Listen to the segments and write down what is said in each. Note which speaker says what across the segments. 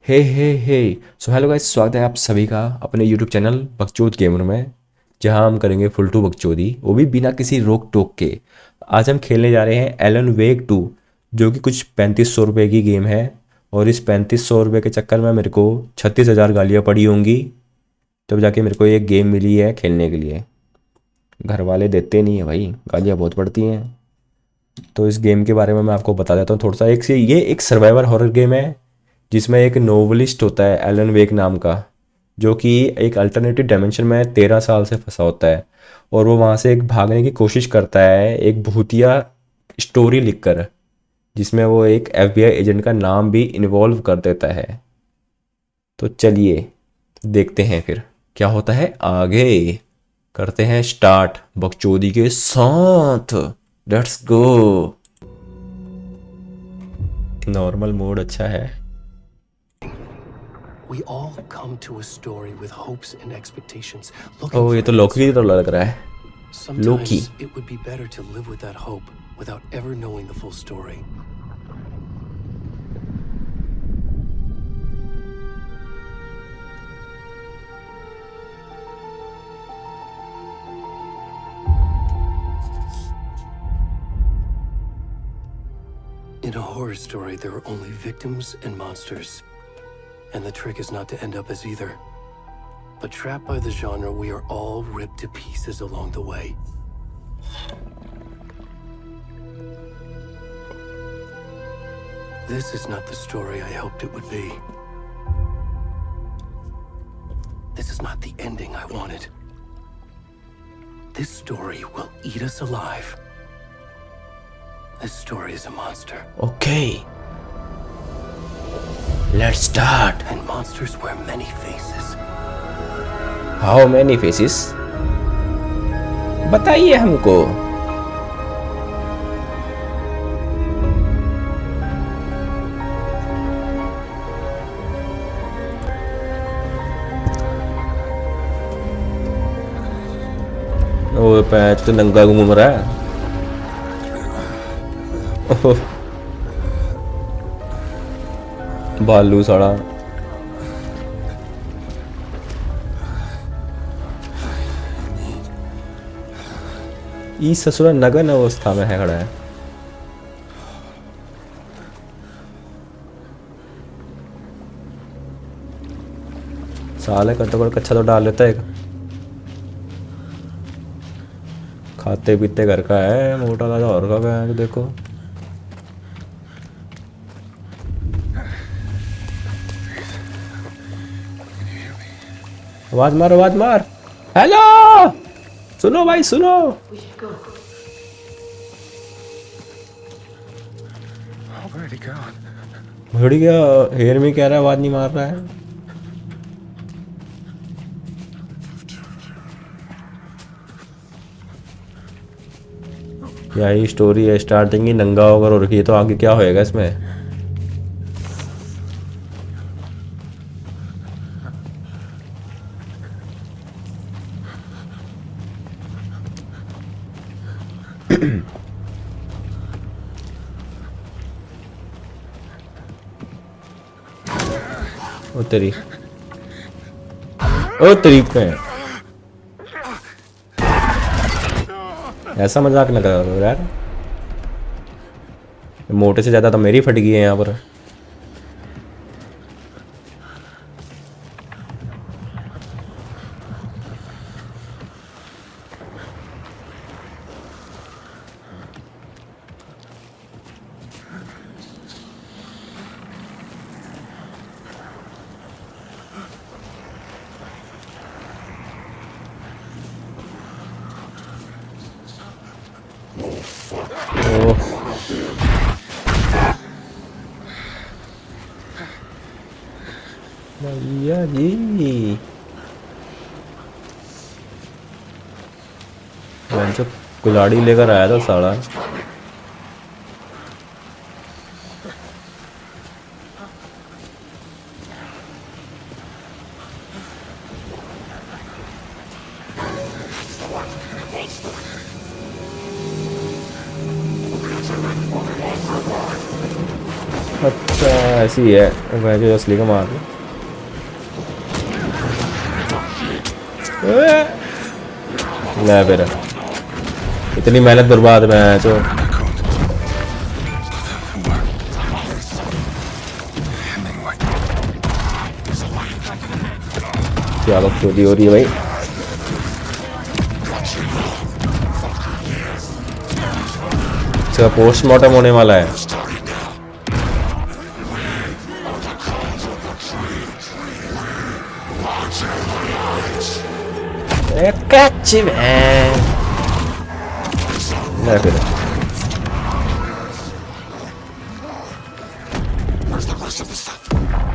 Speaker 1: हे so hello guys, स्वागत है आप सभी का अपने यूट्यूब चैनल बकचोद गेमर में। जहां हम करेंगे फुल टू बकचोदी, वो भी बिना किसी रोक टोक के। आज हम खेलने जा रहे हैं एलन वेक 2, जो कि कुछ 3500 रुपये की गेम है। और इस 3500 रुपये के चक्कर में मेरे को 36,000 गालियाँ पड़ी होंगी, तब जाके मेरे को एक गेम मिली है खेलने के लिए। घर वाले देते नहीं है भाई, गालियाँ बहुत पड़ती हैं। तो इस गेम के बारे में मैं आपको बता देता हूँ थोड़ा सा। ये एक सर्वाइवर हॉरर गेम है, जिसमें एक नोवेलिस्ट होता है एलन वेक नाम का, जो कि एक अल्टरनेटिव डायमेंशन में 13 साल से फंसा होता है। और वो वहाँ से एक भागने की कोशिश करता है एक भूतिया स्टोरी लिखकर, जिसमें वो एक एफबीआई एजेंट का नाम भी इन्वॉल्व कर देता है। तो चलिए देखते हैं फिर क्या होता है आगे। करते हैं स्टार्ट बकचोदी के साथ। Let's go. नॉर्मल मोड अच्छा है।
Speaker 2: We all come to a story with hopes and expectations, looking
Speaker 1: oh,
Speaker 2: for
Speaker 1: ये तो
Speaker 2: an
Speaker 1: लोकी की
Speaker 2: answer.
Speaker 1: तरह लग रहा है। लोकी।
Speaker 2: Sometimes it would be better to live with that hope without ever knowing the full story. In a horror story, there are only victims and monsters. And the trick is not to end up as either. But trapped by the genre, we are all ripped to pieces along the way. This is not the story I hoped it would be. This is not the ending I wanted. This story will eat us alive. This story is a monster.
Speaker 1: Okay. Let's start.
Speaker 2: And monsters wear many faces.
Speaker 1: How many faces? बताइए हमको। ओ patch तो नंगा घूम रहा है। ओह, भालू साड़ा। ई ससुरा नगन अवस्था में है खड़ा है। साले कटोकट कच्चा तो डाल लेता है। खाते पीते घर का है, मोटा ताजा और का है। देखो आवाज मार, आवाज मार। हेलो, सुनो भाई सुनो। भड़ गया। हेयर में कह रहा है आवाज नहीं मार रहा है। क्या ही स्टोरी है, स्टार्टिंग ही नंगा होकर और रखी है, तो आगे क्या होएगा इसमें। ओ तेरी, ओ तेरी पे ऐसा मजाक न करो यार। मोटे से ज्यादा तो मेरी फट गई है यहाँ पर। ओह, भैया जी, मैं जो कुल्हाड़ी लेकर आया था साला। अच्छा ऐसी है, मैं जो असली का मार दूं। ले फिर, इतनी मेहनत बर्बाद में है तो क्या बकचोदी हो रही है भाई। इसका पोस्टमार्टम होने वाला है। Catch man. ले फिर,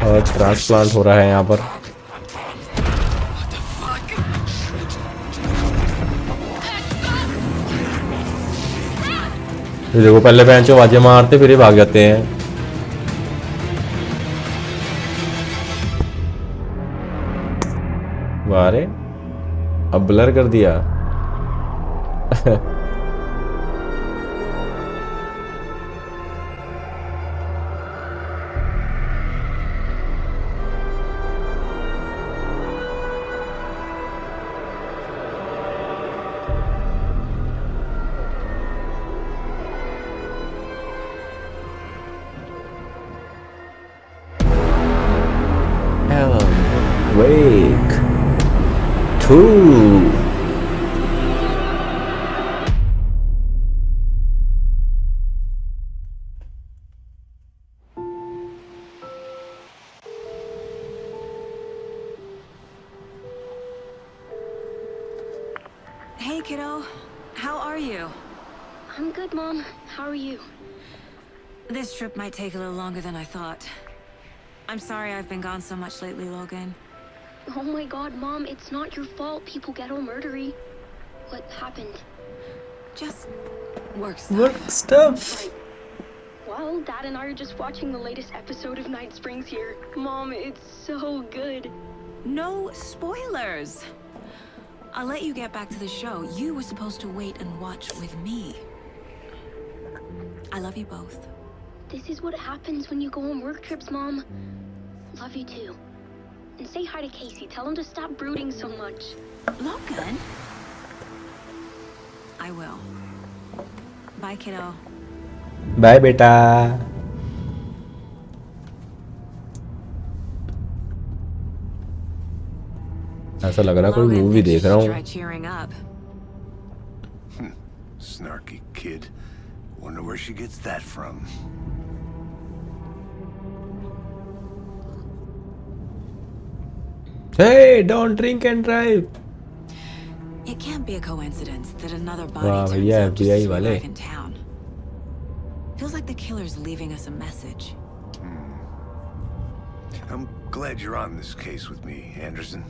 Speaker 1: और ट्रांसप्लांट हो रहा है यहाँ पर। ये देखो, पहले बेंच को आवाजें मारते फिर ये भाग जाते हैं। वाह रे, अब ब्लर कर दिया। Wake 2.
Speaker 3: Hey, kiddo. How are you?
Speaker 4: I'm good, Mom. How are you?
Speaker 3: This trip might take a little longer than I thought. I'm sorry I've been gone so much lately, Logan.
Speaker 4: Oh my god, Mom, it's not your fault people get all murdery. What happened?
Speaker 3: Just work stuff.
Speaker 1: Work stuff.
Speaker 4: Right. Well, Dad and I are just watching the latest episode of Night Springs here. Mom, it's so good.
Speaker 3: No spoilers. I'll let you get back to the show. You were supposed to wait and watch with me. I love you both.
Speaker 4: This is what happens when you go on work trips, Mom. Love you too. And say hi to Casey. Tell him to stop brooding so much.
Speaker 3: Logan? I will. Bye, kiddo.
Speaker 1: Bye बेटा। ऐसा लग रहा है कोई movie देख रहा हूँ।
Speaker 3: Try cheering up.
Speaker 5: Snarky kid. Wonder where she gets that from.
Speaker 1: Hey, don't drink and drive.
Speaker 3: It can't be a coincidence that another body
Speaker 1: Wow,
Speaker 3: turns
Speaker 1: yeah,
Speaker 3: up just as
Speaker 1: FBI
Speaker 3: we
Speaker 1: wale.
Speaker 3: arrive in town. Feels like the killer's leaving us a message.
Speaker 5: I'm glad you're on this case with me, Anderson.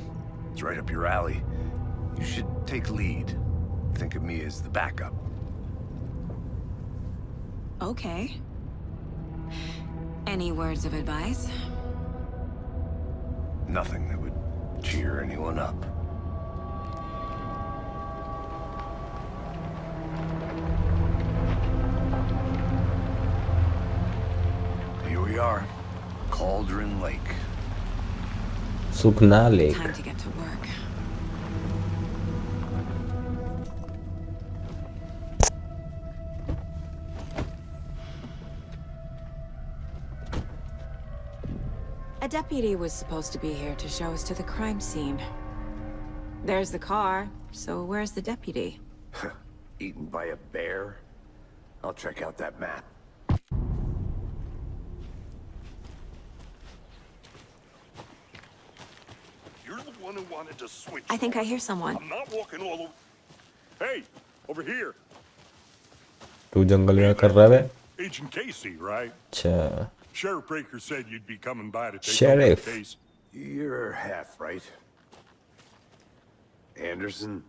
Speaker 5: It's right up your alley. You should take lead. Think of me as the backup.
Speaker 3: Okay. Any words of advice?
Speaker 5: Nothing that would cheer anyone up. Here we are. Cauldron Lake.
Speaker 1: Sukhna lake.
Speaker 3: Time to get to work. A deputy was supposed to be here to show us to the crime scene. There's the car, so where's the deputy?
Speaker 5: Eaten by a bear? I'll check out that map.
Speaker 6: You're the one who wanted to switch.
Speaker 3: I think I hear someone.
Speaker 6: I'm not walking all over. Hey, over here.
Speaker 1: तू जंगल में कर रहा है?
Speaker 6: Agent Casey, right?
Speaker 1: अच्छा।
Speaker 6: Sheriff Breaker said you'd be coming by to take
Speaker 1: Sheriff.
Speaker 6: over the case.
Speaker 5: You're half right. Anderson?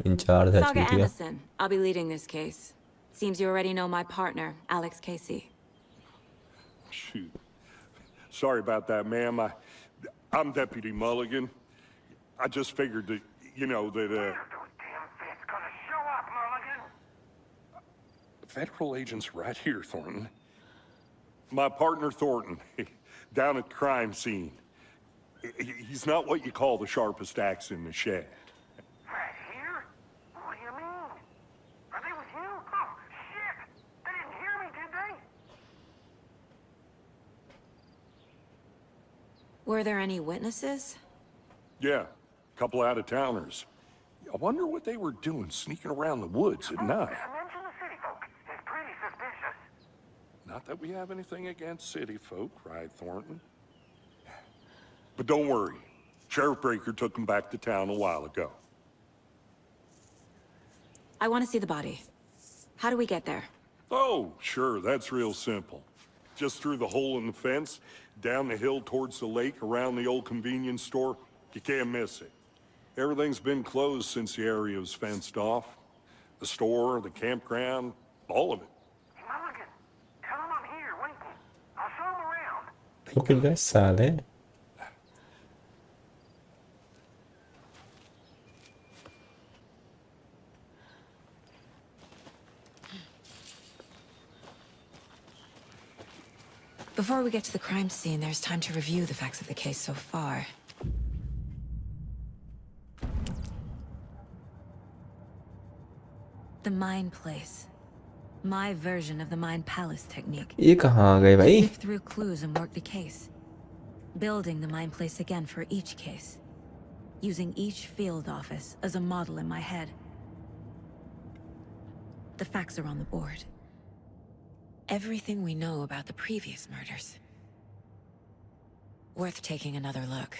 Speaker 1: In charge है
Speaker 3: Saga
Speaker 1: चूतिया।
Speaker 3: Anderson. I'll be leading this case. Seems you already know my partner, Alex Casey.
Speaker 6: Shoot. Sorry about that, ma'am. I'm Deputy Mulligan. I just figured that, federal agents right here, Thornton. My partner, Thornton, down at the crime scene. He's not what you call the sharpest axe in the shed.
Speaker 7: Right here? What do you mean? Are they with you? Oh, shit! They didn't hear me, did they?
Speaker 3: Were there any witnesses?
Speaker 6: Yeah, a couple out-of-towners. I wonder what they were doing sneaking around the woods at night.
Speaker 7: Mention the city folk. It's pretty suspicious.
Speaker 6: Not that we have anything against city folk, right, Thornton? But don't worry. Sheriff Breaker took them back to town a while ago.
Speaker 3: I want to see the body. How do we get there?
Speaker 6: Oh, sure, that's real simple. Just through the hole in the fence, down the hill towards the lake, around the old convenience store. You can't miss it. Everything's been closed since the area was fenced off. The store, the campground, all of it.
Speaker 7: Mulligan, tell them I'm here, waiting. I'll show them around.
Speaker 1: Okay guys साले
Speaker 3: Before we get to the crime scene, there's time to review the facts of the case so far. The Mind Place. My version of the Mind Palace technique.
Speaker 1: ये कहाँ आ गए भाई
Speaker 3: Sift through clues and work the case. Building the Mind Place again for each case. Using each field office as a model in my head. The facts are on the board. Everything we know about the previous murders. Worth taking another look.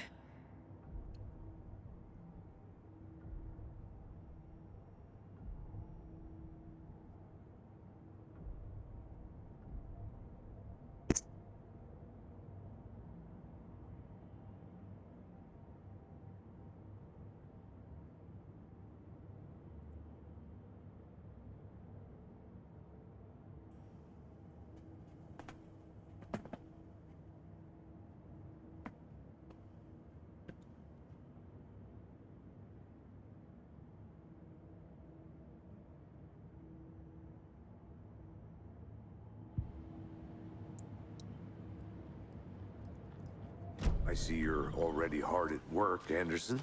Speaker 5: I see you're already hard at work, Anderson.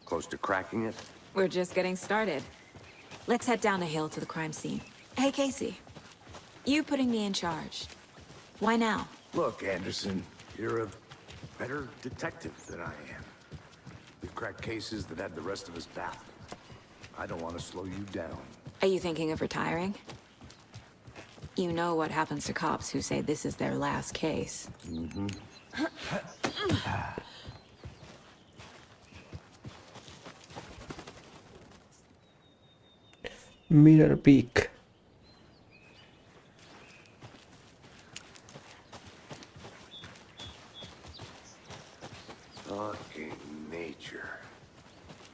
Speaker 5: Close to cracking it?
Speaker 3: We're just getting started. Let's head down a hill to the crime scene. Hey, Casey. You putting me in charge. Why now?
Speaker 5: Look, Anderson, you're a better detective than I am. We've cracked cases that had the rest of us baffled. I don't want to slow you down.
Speaker 3: Are you thinking of retiring? You know what happens to cops who say this is their last case.
Speaker 5: Mm-hmm.
Speaker 1: Mirror peak
Speaker 5: Fucking nature.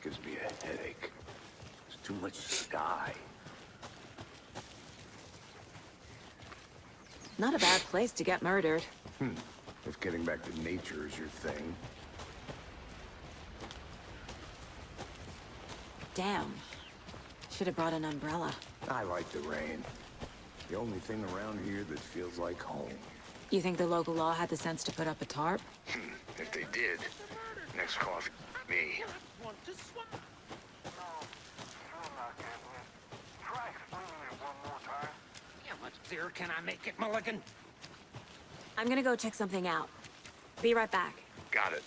Speaker 5: Gives me a headache. There's too much sky.
Speaker 3: Not a bad place to get murdered.
Speaker 5: If getting back to nature is your thing.
Speaker 3: Damn. Should have brought an umbrella.
Speaker 5: I like the rain. The only thing around here that feels like home.
Speaker 3: You think the local law had the sense to put up a tarp?
Speaker 5: If they did, next call for me.
Speaker 7: Try explaining it one more time.
Speaker 8: How much clearer can I make it, Mulligan?
Speaker 3: I'm gonna go check something out. Be right back.
Speaker 5: Got it.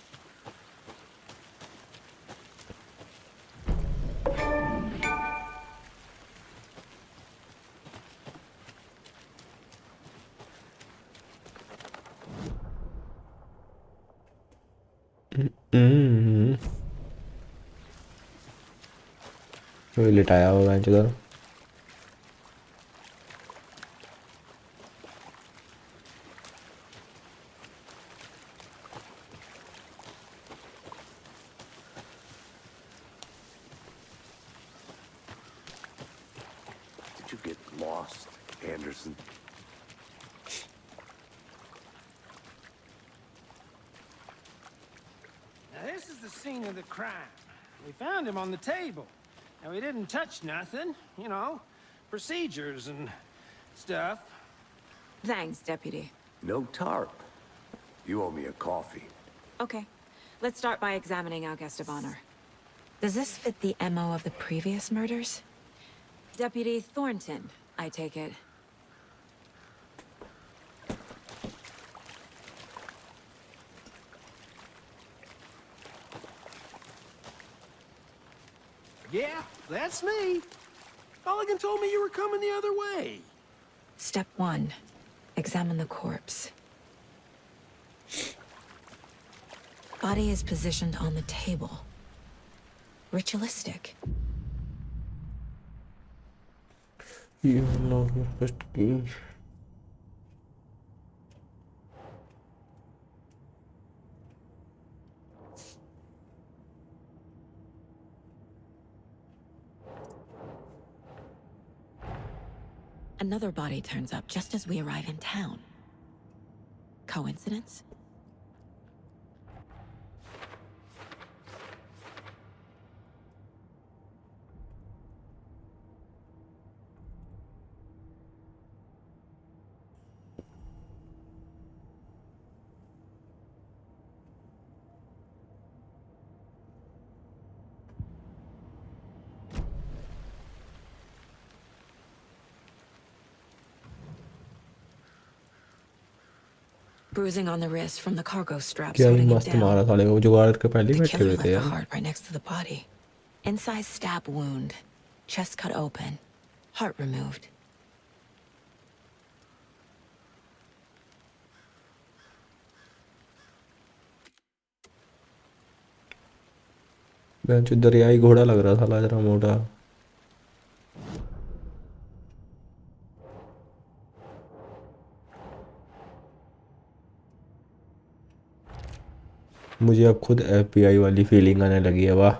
Speaker 1: कोई लिटाया होगा इधर
Speaker 5: Did you get lost, Anderson?
Speaker 8: Now, this is the scene of the crime. We found him on the table. Now, we didn't touch nothing, you know, procedures and stuff.
Speaker 3: Thanks, Deputy.
Speaker 5: No tarp. You owe me a coffee.
Speaker 3: Okay, let's start by examining our guest of honor. Does this fit the MO of the previous murders? Deputy Thornton, I take it.
Speaker 8: Yeah, that's me. Mulligan told me you were coming the other way.
Speaker 3: Step 1. Examine the corpse. Body is positioned on the table. Ritualistic.
Speaker 1: You know your first key.
Speaker 3: Another body turns up just as we arrive in town. Coincidence? Bruising on the wrist from the cargo straps
Speaker 1: क्या ही
Speaker 3: holding him
Speaker 1: मस्त
Speaker 3: down.
Speaker 1: मारा साले को, जुगाड़ करके पहले ही
Speaker 3: The
Speaker 1: बैठे
Speaker 3: killer
Speaker 1: हुए
Speaker 3: left
Speaker 1: थे
Speaker 3: the
Speaker 1: यार.
Speaker 3: heart right next to the body. Inside stab wound. Chest cut open. Heart removed.
Speaker 1: Bench दरियाई घोड़ा लग रहा था जरा मोटा. मुझे अब खुद FBI वाली फीलिंग आने लगी है. वाह,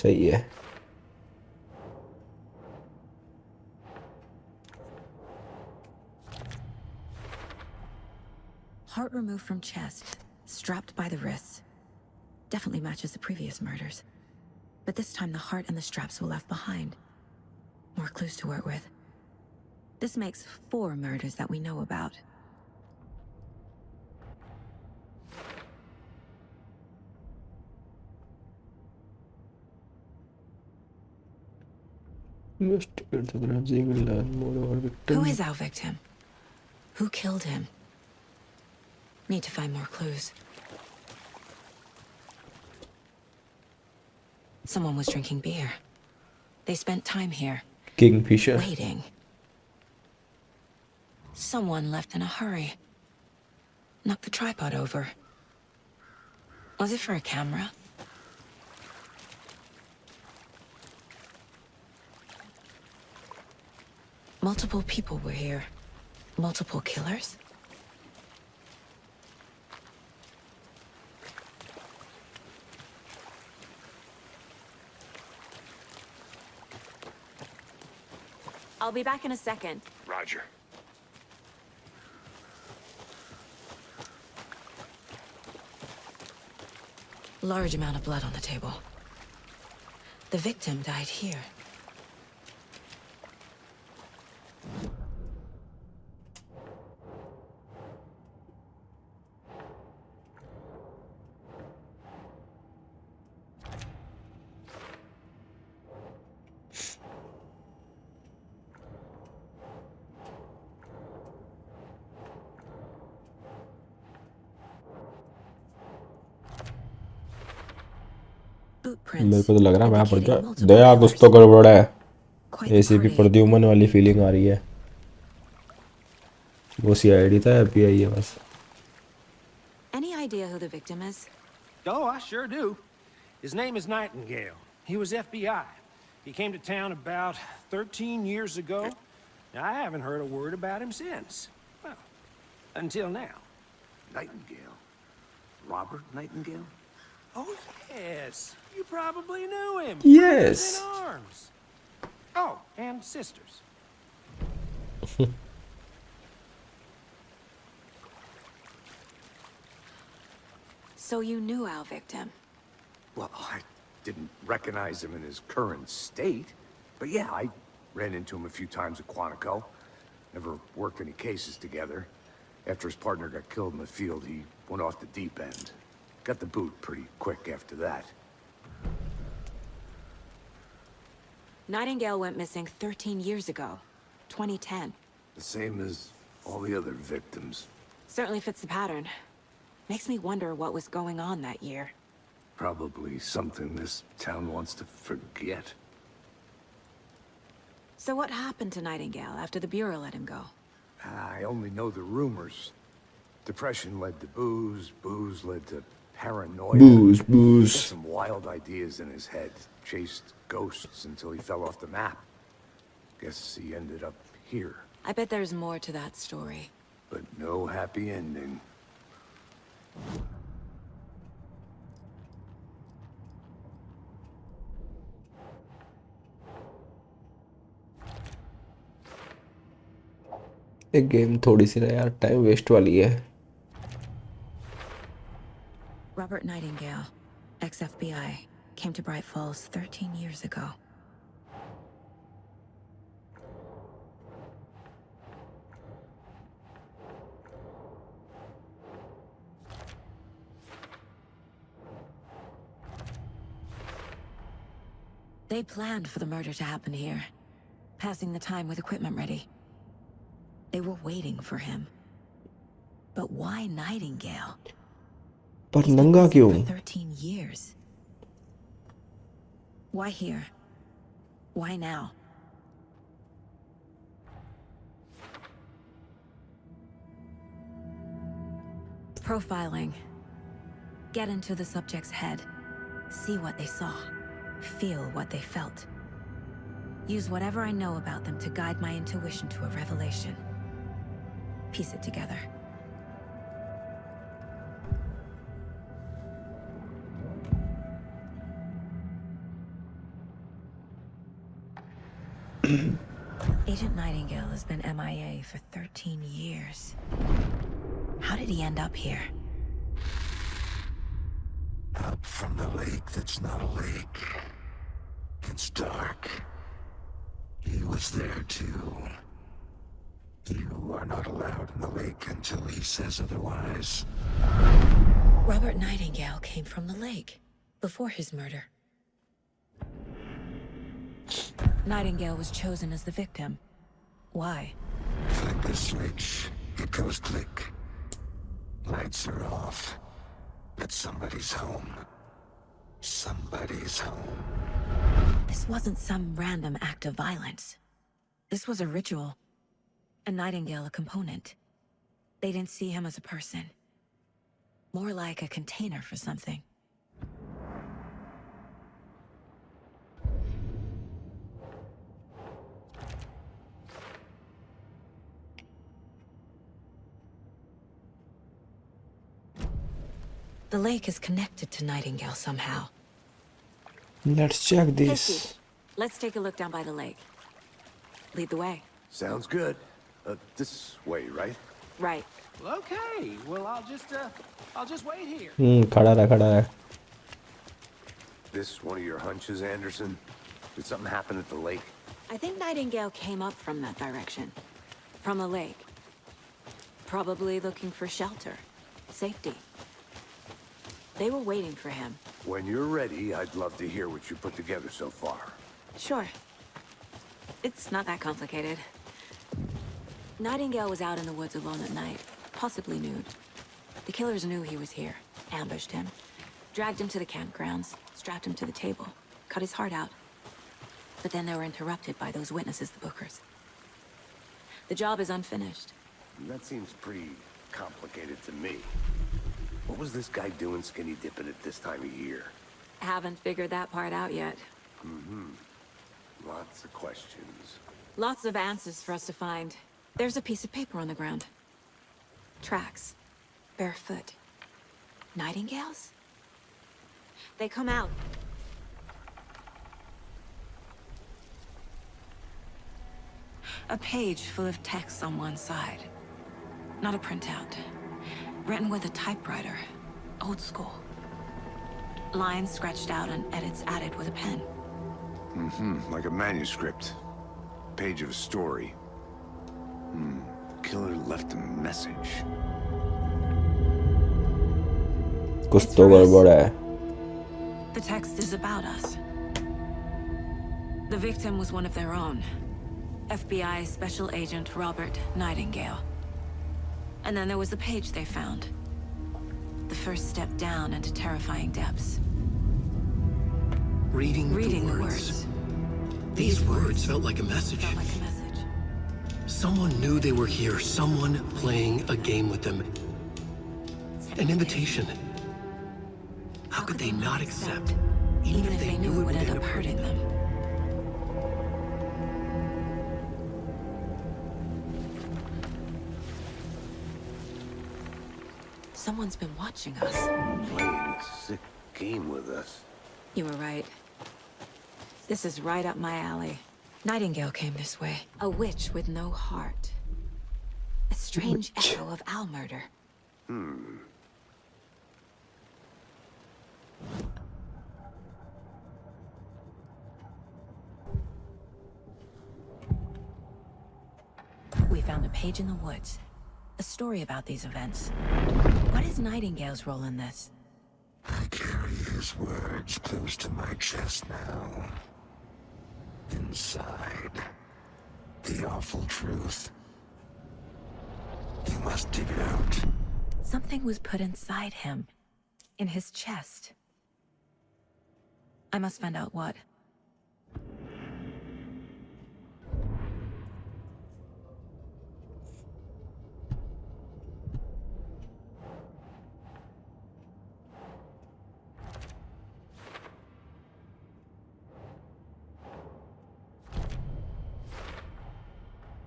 Speaker 1: सही है.
Speaker 3: Heart removed from chest. Strapped by the wrists. Definitely matches the previous murders. But this time the heart and the straps were left behind. More clues to work with. This makes 4 murders that we know about.
Speaker 1: Investigate the crime scene and learn more about victim.
Speaker 3: Who is our victim? Who killed him? Need to find more clues. Someone was drinking beer. They spent time here,
Speaker 1: Kingfisher.
Speaker 3: waiting. Someone left in a hurry. Knocked the tripod over. Was it for a camera? Multiple people were here. Multiple killers? I'll be back in a second.
Speaker 5: Roger.
Speaker 3: Large amount of blood on the table. The victim died here.
Speaker 1: मेरे को तो लग रहा है मैं पड़ गया. दया कुछ तो गड़बड़ है. ACP प्रद्युमन वाली फीलिंग आ रही है. वो CID था, FBI है बस.
Speaker 3: Any idea who the victim is?
Speaker 8: Oh, I sure do. His name is Nightingale. He was FBI. He came to town about 13 years ago. Now, I haven't heard a word about him since. Well, until now.
Speaker 5: Nightingale. Robert Nightingale?
Speaker 8: Oh, yes. You probably knew him.
Speaker 1: Yes.
Speaker 8: Brothers in arms. Oh, and sisters.
Speaker 3: So you knew our victim?
Speaker 5: Well, I didn't recognize him in his current state. But yeah, I Ran into him a few times at Quantico. Never worked any cases together. After his partner got killed in the field, he went off the deep end. Got the boot pretty quick after that.
Speaker 3: Nightingale went missing 13 years ago, 2010.
Speaker 5: The same as all the other victims.
Speaker 3: Certainly fits the pattern. Makes me wonder what was going on that year.
Speaker 5: Probably something this town wants to forget.
Speaker 3: So what happened to Nightingale after the Bureau let him go?
Speaker 5: I only know the rumors. Depression led to booze, booze led to paranoia.
Speaker 1: Booze,
Speaker 5: He
Speaker 1: booze.
Speaker 5: had some wild ideas in his head. Chased ghosts until he fell off the map. Guess he ended up here.
Speaker 3: I bet there's more to that story.
Speaker 5: But no happy ending.
Speaker 1: एक game थोड़ी सी ना यार time waste वाली है.
Speaker 3: Robert Nightingale, ex-FBI, came to Bright Falls 13 years ago. They planned for the murder to happen here, passing the time with equipment ready. They were waiting for him. But why Nightingale?
Speaker 1: पर
Speaker 3: He's been
Speaker 1: नंगा
Speaker 3: missing
Speaker 1: क्यों?
Speaker 3: for 13 years. Why here? Why now? Profiling. Get into the subject's head. See what they saw. Feel what they felt. Use whatever I know about them to guide my intuition to a revelation. Piece it together. Agent Nightingale has been MIA for 13 years. How did he end up here?
Speaker 5: Up from the lake that's not a lake. It's dark. He was there too. You are not allowed in the lake until he says otherwise.
Speaker 3: Robert Nightingale came from the lake, before his murder. Nightingale was chosen as the victim. Why?
Speaker 5: Flick the switch. It goes click. Lights are off. But somebody's home. Somebody's home.
Speaker 3: This wasn't some random act of violence. This was a ritual. And Nightingale a component. They didn't see him as a person. More like a container for something. The lake is connected to Nightingale somehow.
Speaker 1: Let's check
Speaker 3: Casey,
Speaker 1: this.
Speaker 3: let's take a look down by the lake. Lead the way.
Speaker 5: Sounds good. This way, right?
Speaker 3: Right.
Speaker 8: Well, okay. Well, I'll just wait here.
Speaker 1: खड़ा रहा.
Speaker 5: This one of your hunches, Anderson? Did something happen at the lake?
Speaker 3: I think Nightingale came up from that direction. From the lake. Probably looking for shelter. Safety. They were waiting for him.
Speaker 5: When you're ready, I'd love to hear what you put together so far.
Speaker 3: Sure. It's not that complicated. Nightingale was out in the woods alone at night, possibly nude. The killers knew he was here, ambushed him, dragged him to the campgrounds, strapped him to the table, cut his heart out. But then they were interrupted by those witnesses, the Bookers. The job is unfinished.
Speaker 5: That seems pretty complicated to me. What was this guy doing skinny dipping at this time of year?
Speaker 3: Haven't figured that part out yet.
Speaker 5: Lots of questions.
Speaker 3: Lots of answers for us to find. There's a piece of paper on the ground. Tracks. Barefoot. Nightingales? They come out. A page full of text on one side. Not a printout. Written with a typewriter. Old school. Lines scratched out and edits added with a pen.
Speaker 5: Like a manuscript. page of a story. Killer left a message.
Speaker 1: कुछ तो गड़बड़ है।
Speaker 3: The text is about us. The victim was one of their own. FBI Special Agent Robert Nightingale. And then there was the page they found. The first step down into terrifying depths.
Speaker 2: Reading
Speaker 3: the
Speaker 2: the
Speaker 3: words.
Speaker 2: These words felt like a message.
Speaker 3: Felt like a message.
Speaker 2: Someone knew they were here. Someone playing a game with them. An invitation. How could they not accept?
Speaker 3: Even if they knew it would end up hurting them. Someone's been watching us.
Speaker 5: Playing a sick game with us.
Speaker 3: You were right. This is right up my alley. Nightingale came this way. A witch with no heart. A strange echo of owl murder. We found a page in the woods. A story about these events. What is Nightingale's role in this?
Speaker 5: I carry his words close to my chest now. Inside, the awful truth. You must dig it out.
Speaker 3: Something was put inside him. In his chest. I must find out what.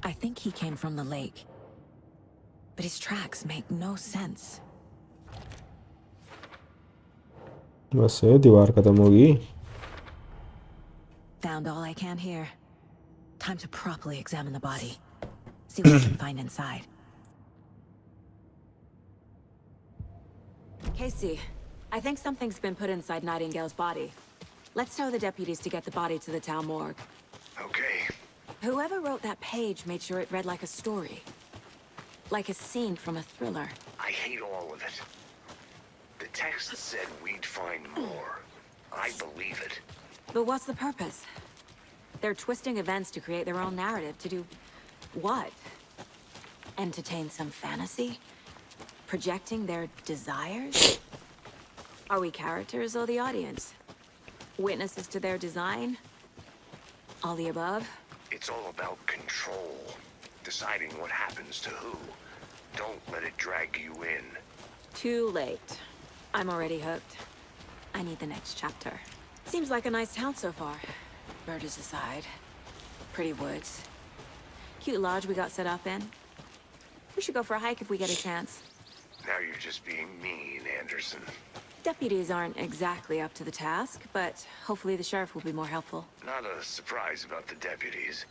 Speaker 3: I think he came from the lake. But his tracks make no sense.
Speaker 1: बस ये दीवार खत्म होगी।
Speaker 3: Found all I can here. Time to properly examine the body. See what I can find inside. Casey, I think something's been put inside Nightingale's body. Let's tell the deputies to get the body to the town morgue.
Speaker 5: Okay.
Speaker 3: Whoever wrote that page made sure it read like a story. Like a scene from a thriller.
Speaker 9: I hate all of it. The text said we'd find more. I believe it.
Speaker 3: But what's the purpose? They're twisting events to create their own narrative. To do what? Entertain some fantasy? Projecting their desires? Are we characters or the audience? Witnesses to their design? All the above?
Speaker 9: It's all about control. Deciding what happens to who. Don't let it drag you in.
Speaker 3: Too late. I'm already hooked. I need the next chapter. Seems like a nice town so far. Murders aside. Pretty woods. Cute lodge we got set up in. We should go for a hike if we get a chance.
Speaker 9: Now you're just being mean, Anderson.
Speaker 3: Deputies aren't exactly up to the task, but hopefully the sheriff will be more helpful.
Speaker 9: Not a surprise about the deputies.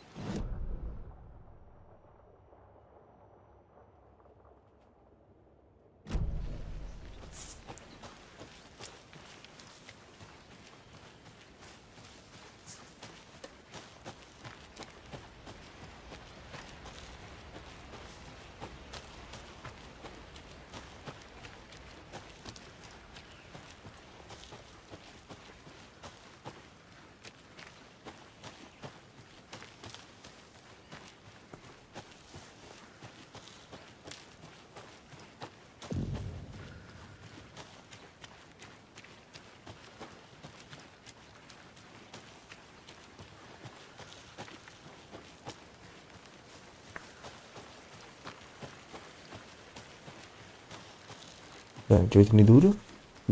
Speaker 1: जो इतनी दूर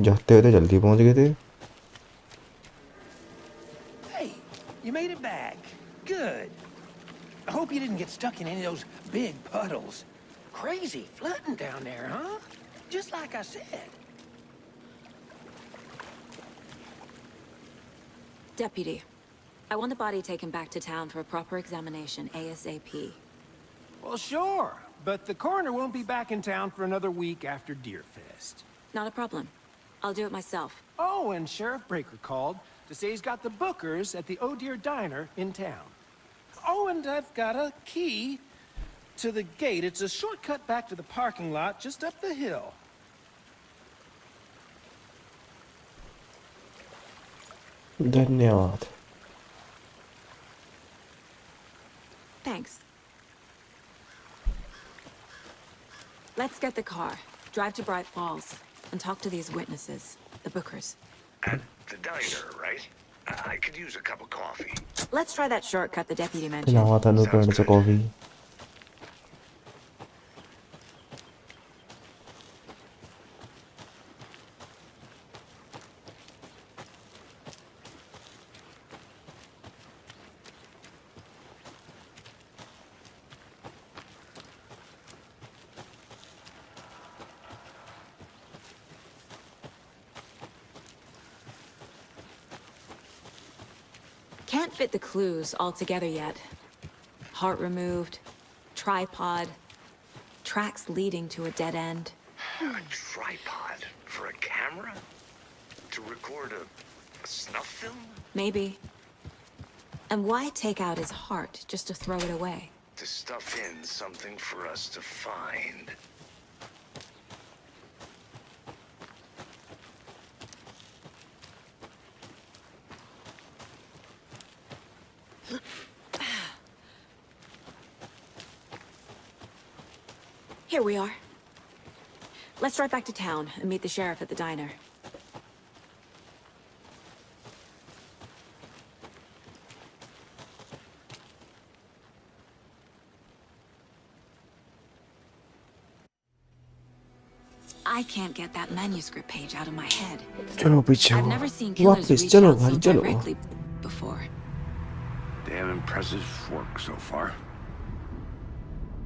Speaker 1: जाते हुए तो जल्दी पहुंच गए थे।
Speaker 8: Hey, you made it back. Good. I hope you didn't get stuck in any of those big puddles. Crazy flooding down there, huh? Just like I said.
Speaker 3: Deputy, I want the body taken back to town for a proper examination ASAP.
Speaker 8: Well, sure. But the coroner won't be back in town for another week after Deerfest.
Speaker 3: Not a problem. I'll do it myself.
Speaker 8: Oh, and Sheriff Breaker called to say he's got the bookers at the Oh Dear Diner in town. Oh, and I've got a key to the gate. It's a shortcut back to the parking lot just up the hill.
Speaker 1: धन्यवाद।
Speaker 3: Thanks. Let's get the car, drive to Bright Falls, and talk to these witnesses, the Bookers.
Speaker 9: At the diner, right? I could use a cup of coffee.
Speaker 3: Let's try that shortcut the deputy mentioned.
Speaker 1: धन्यवाद अनुकरण से coffee.
Speaker 3: Can't fit the clues all together yet. Heart removed, tripod, tracks leading to a dead end.
Speaker 9: A tripod for a camera? To record a snuff film?
Speaker 3: Maybe. And why take out his heart just to throw it away?
Speaker 9: To stuff in something for us to find.
Speaker 3: Here we are. Let's drive back to town and meet the sheriff at the diner. I can't get that manuscript page out of my head.
Speaker 1: चलो पीछे
Speaker 3: I've never seen killers
Speaker 1: वापस
Speaker 3: reach
Speaker 1: चलो
Speaker 3: out
Speaker 1: भाई
Speaker 3: so
Speaker 1: चलो।
Speaker 3: directly before.
Speaker 10: Damn impressive work so far.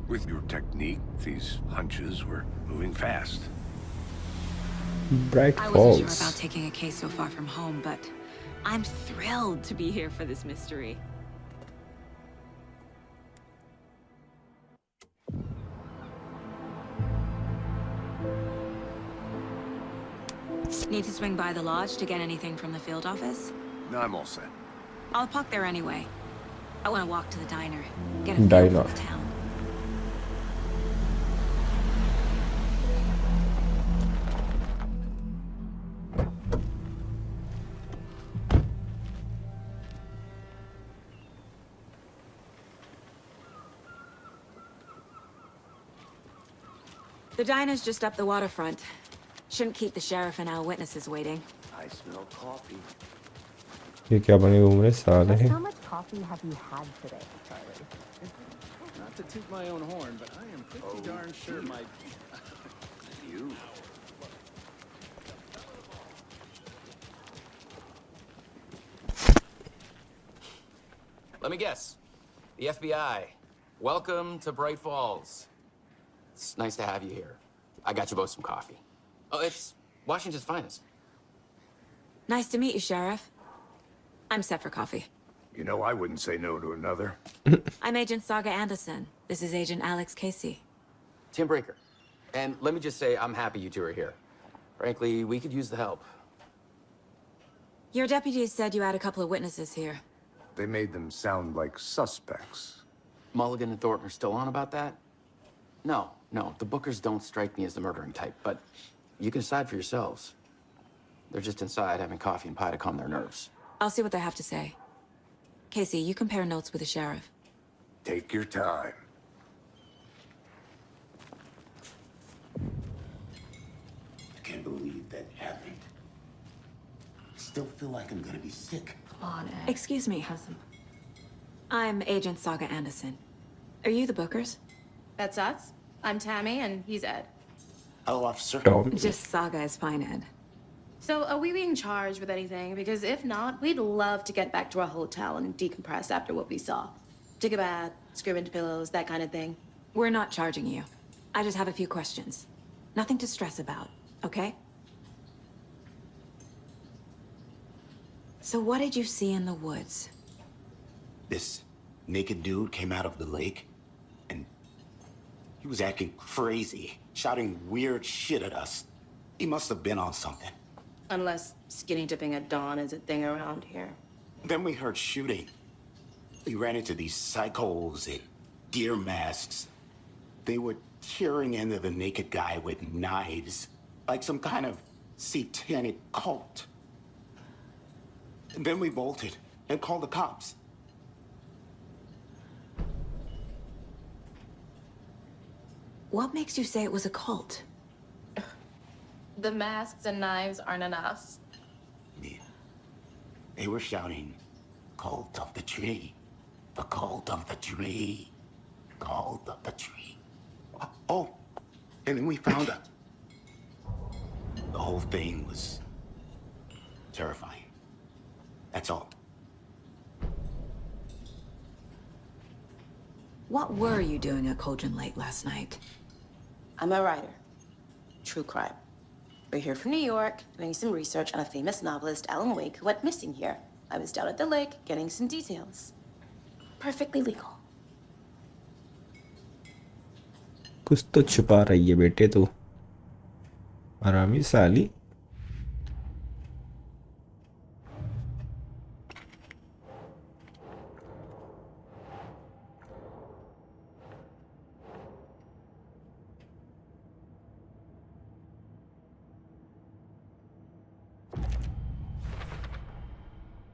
Speaker 10: With your technique, these hunches were moving fast.
Speaker 1: Bright
Speaker 3: I wasn't sure
Speaker 1: Falls।
Speaker 3: about taking a case so far from home, but I'm thrilled to be here for this mystery. Need to swing by the lodge to get anything from the field office?
Speaker 10: No, I'm all set.
Speaker 3: I'll park there anyway. I want to walk to the diner, get a feel
Speaker 1: Diner.
Speaker 3: for the town. The diner's just up the waterfront. Shouldn't keep the sheriff and our witnesses waiting.
Speaker 10: I smell coffee.
Speaker 1: ये क्या बने घूम रहे साले।
Speaker 11: How much coffee have you had today, Charlie?
Speaker 12: Not to toot my own horn, but I am pretty darn sure my...
Speaker 10: You?
Speaker 13: Let me guess. The FBI. Welcome to Bright Falls. It's nice to have you here. I got you both some coffee. Oh, it's Washington's finest.
Speaker 3: Nice to meet you, Sheriff. I'm set for coffee.
Speaker 10: You know, I wouldn't say no to another.
Speaker 3: I'm Agent Saga Anderson. This is Agent Alex Casey.
Speaker 13: Tim Breaker. And let me just say, I'm happy you two are here. Frankly, we could use the help.
Speaker 3: Your deputies said you had a couple of witnesses here.
Speaker 10: They made them sound like suspects.
Speaker 13: Mulligan and Thornton are still on about that? No, the Bookers don't strike me as the murdering type, but you can decide for yourselves. They're just inside having coffee and pie to calm their nerves.
Speaker 3: I'll see what they have to say. Casey, you compare notes with the sheriff.
Speaker 10: Take your time.
Speaker 5: I can't believe that happened. I still feel like I'm gonna be sick.
Speaker 11: On it.
Speaker 3: Excuse me. I'm Agent Saga Anderson. Are you the Bookers?
Speaker 11: That's us. I'm Tammy, and he's Ed.
Speaker 5: Hello, officer.
Speaker 3: Just Saga is fine, Ed.
Speaker 11: So, are we being charged with anything? Because if not, we'd love to get back to our hotel and decompress after what we saw. Take a bath, scream into pillows, that kind of thing.
Speaker 3: We're not charging you. I just have a few questions. Nothing to stress about, okay? So what did you see in the woods?
Speaker 5: This naked dude came out of the lake, and he was acting crazy, shouting weird shit at us. He must have been on something.
Speaker 11: Unless skinny dipping at dawn is a thing around here.
Speaker 5: Then we heard shooting. We ran into these psychos in deer masks. They were tearing into the naked guy with knives, like some kind of satanic cult. And then we bolted and called the cops.
Speaker 3: What makes you say it was a cult?
Speaker 11: The masks and knives aren't enough.
Speaker 5: Yeah. They were shouting, "Cult of the tree. The cult of the tree. Cult of the tree." Oh, and then we found her. The whole thing was terrifying. That's all.
Speaker 3: What were you doing at Cauldron Lake last night?
Speaker 11: I'm a writer. True crime. We're here from New York, doing some research on a famous novelist, Alan Wake, who went missing here. I was down at the lake, getting some details. Perfectly legal.
Speaker 1: कुछ तो छुपा रही है बेटे तू, आरामी साली।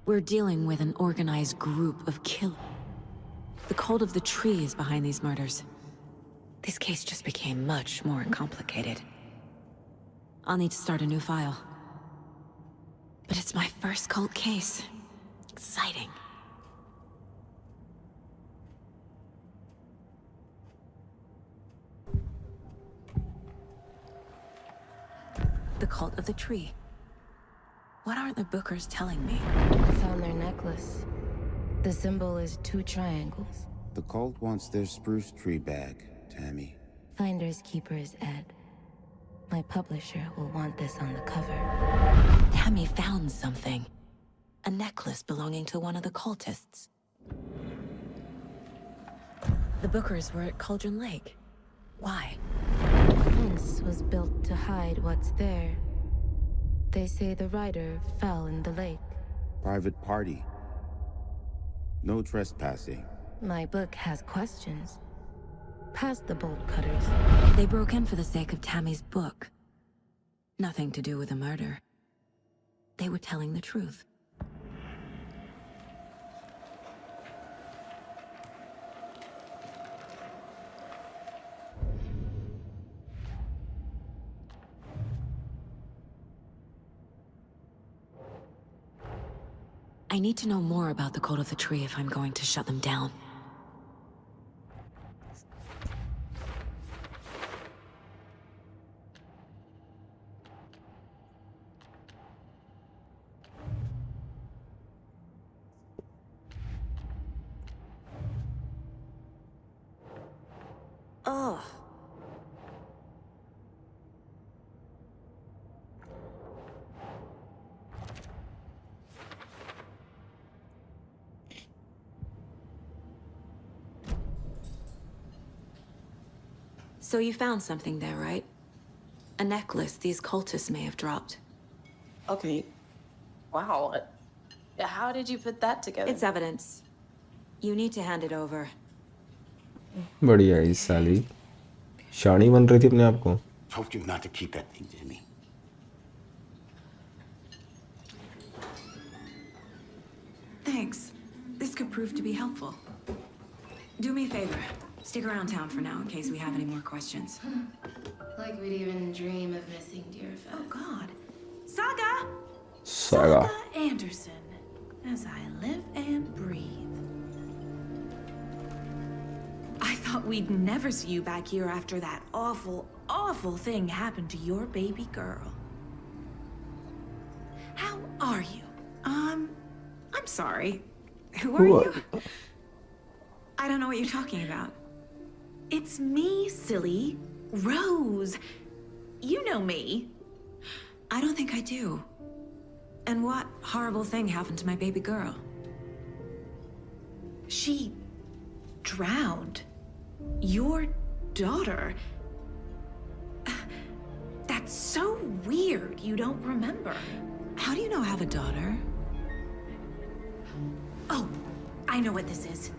Speaker 3: We're dealing with an organized group of killers. The cult of the tree is behind these murders. This case just became much more complicated. I'll need to start a new file. But it's my first cult case. Exciting. The cult of the tree. What aren't the Bookers telling me?
Speaker 14: I found their necklace. The symbol is 2 triangles.
Speaker 15: The cult wants their spruce tree back, Tammy.
Speaker 14: Finders keepers, Ed. My publisher will want this on the cover.
Speaker 3: Tammy found something. A necklace belonging to one of the cultists. The Bookers were at Cauldron Lake. Why?
Speaker 14: The fence was built to hide what's there. They say the rider fell in the lake.
Speaker 15: Private party. No trespassing.
Speaker 14: My book has questions. Past the bolt cutters.
Speaker 3: They broke in for the sake of Tammy's book. Nothing to do with the murder. They were telling the truth. I need to know more about the cult of the tree if I'm going to shut them down. Ugh. So you found something there, right? A necklace these cultists may have dropped.
Speaker 11: Okay. Wow. How did you put that together?
Speaker 3: It's evidence. You need to hand it over.
Speaker 1: बढ़िया है इस साली, शानी बन रही थी अपने आप को।
Speaker 5: Told you not to keep that thing, Jimmy.
Speaker 3: Thanks. This could prove to be helpful. Do me a favor. Stick around town for now in case we have any more questions.
Speaker 11: Like we'd even dream of missing dear Fez.
Speaker 16: Oh, God. Saga!
Speaker 1: Saga.
Speaker 16: Anderson. As I live and breathe. I thought we'd never see you back here after that awful, awful thing happened to your baby girl. How are you? I'm sorry. Who are you? I don't know what you're talking about. It's me, silly. Rose. You know me.
Speaker 3: I don't think I do. And what horrible thing happened to my baby girl?
Speaker 16: She drowned. Your daughter. That's so weird you don't remember.
Speaker 3: How do you know I have a daughter?
Speaker 16: Oh, I know what this is.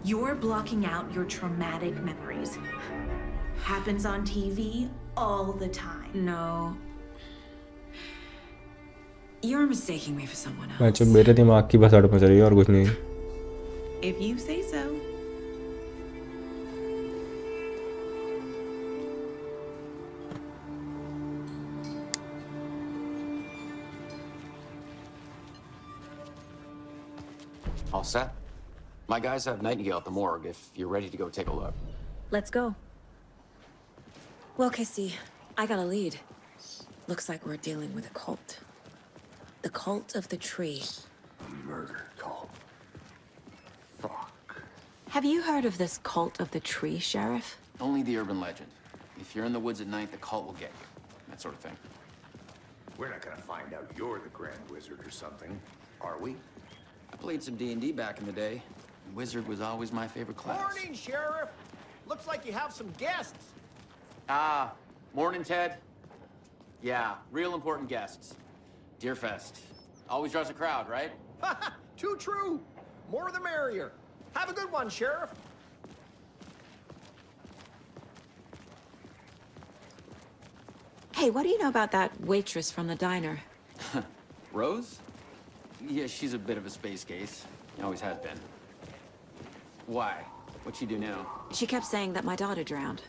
Speaker 16: You're blocking out your traumatic memories. Happens on TV all the time. No. You're mistaking me for someone
Speaker 1: मैं
Speaker 16: else.
Speaker 1: जब मेरे दिमाग की बस अड़ much रही है और कुछ नहीं।
Speaker 16: If you say so.
Speaker 13: All set? My guys have Nightingale at the morgue if you're ready to go take a look.
Speaker 3: Let's go. Well, Casey, I got a lead. Looks like we're dealing with a cult. The cult of the tree.
Speaker 10: A murder cult. Fuck.
Speaker 3: Have you heard of this cult of the tree, Sheriff?
Speaker 13: Only the urban legend. If you're in the woods at night, the cult will get you. That sort of thing.
Speaker 10: We're not gonna find out you're the Grand Wizard or something, are we?
Speaker 13: I played some D&D back in the day. Wizard was always my favorite class.
Speaker 8: Morning, Sheriff. Looks like you have some guests.
Speaker 13: Ah, morning, Ted. Yeah, real important guests. Deerfest. Always draws a crowd, right?
Speaker 8: Too true. More the merrier. Have a good one, Sheriff.
Speaker 3: Hey, what do you know about that waitress from the diner?
Speaker 13: Rose? Yeah, she's a bit of a space case. Always has been. Why? What'd she do now?
Speaker 3: She kept saying that my daughter drowned.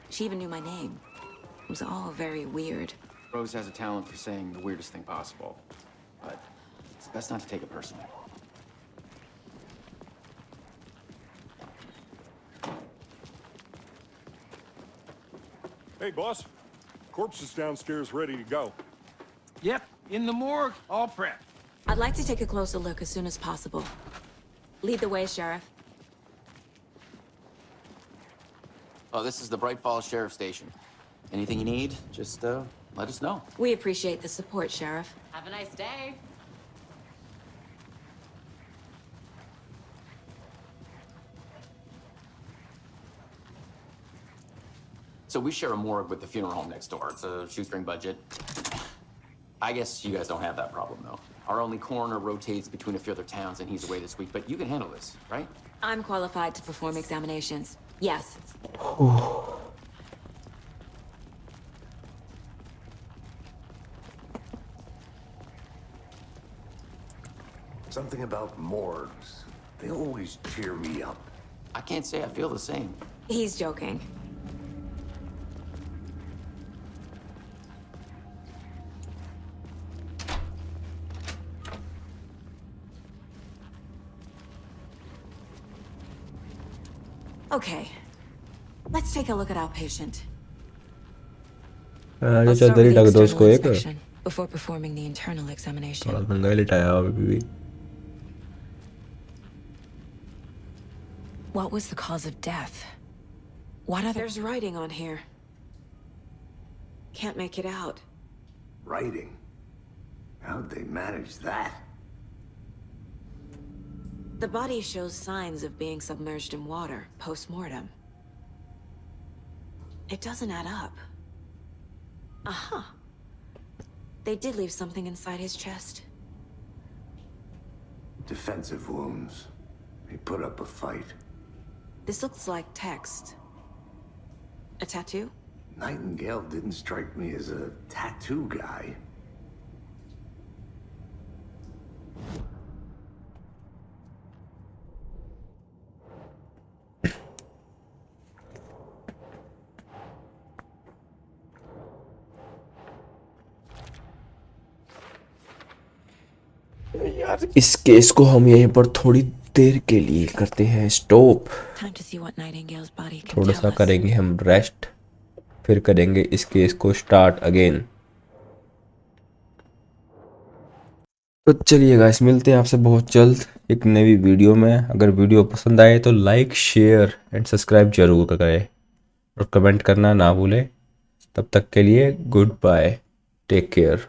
Speaker 3: She even knew my name. It was all very weird.
Speaker 13: Rose has a talent for saying the weirdest thing possible. But it's best not to take it personally.
Speaker 6: Hey, boss. Corpse is downstairs ready to go.
Speaker 8: Yep, in the morgue, all prepped.
Speaker 3: I'd like to take a closer look as soon as possible. Lead the way, Sheriff.
Speaker 13: Oh, this is the Bright Falls Sheriff Station. Anything you need, just let us know.
Speaker 3: We appreciate the support, Sheriff.
Speaker 11: Have a nice day.
Speaker 13: So we share a morgue with the funeral home next door. It's a shoestring budget. I guess you guys don't have that problem, though. Our only coroner rotates between a few other towns, and he's away this week. But you can handle this, right?
Speaker 3: I'm qualified to perform examinations. Yes.
Speaker 10: Something about morgues. They always cheer me up.
Speaker 13: I can't say I feel the same.
Speaker 3: He's joking. Okay. Let's take a look at our patient.
Speaker 1: जो
Speaker 3: I'll start
Speaker 1: चादर ही
Speaker 3: with the
Speaker 1: ढक दो उसको
Speaker 3: external
Speaker 1: एक
Speaker 3: inspection before performing the internal
Speaker 1: थोड़ा
Speaker 3: examination.
Speaker 1: महंगा ही लिटाया अभी भी।
Speaker 3: What was the cause of death? What other? There's writing on here. Can't make it out.
Speaker 10: Writing? How'd they manage that?
Speaker 3: The body shows signs of being submerged in water post-mortem. It doesn't add up. Uh-huh. They did leave something inside his chest.
Speaker 10: Defensive wounds. He put up a fight.
Speaker 3: This looks like text. A tattoo?
Speaker 10: Nightingale didn't strike me as a tattoo guy.
Speaker 1: यार इस case को हम यहीं पर थोड़ी देर के लिए करते हैं stop.
Speaker 3: Time to see what Nightingale's body can
Speaker 1: थोड़ा
Speaker 3: tell
Speaker 1: सा
Speaker 3: us.
Speaker 1: करेंगे हम रेस्ट, फिर करेंगे इस केस को स्टार्ट अगेन। तो चलिए गाइस, मिलते हैं आपसे बहुत जल्द एक नई वीडियो में। अगर वीडियो पसंद आए तो लाइक शेयर एंड सब्सक्राइब जरूर करें और कमेंट करना ना भूलें। तब तक के लिए गुड बाय, टेक केयर।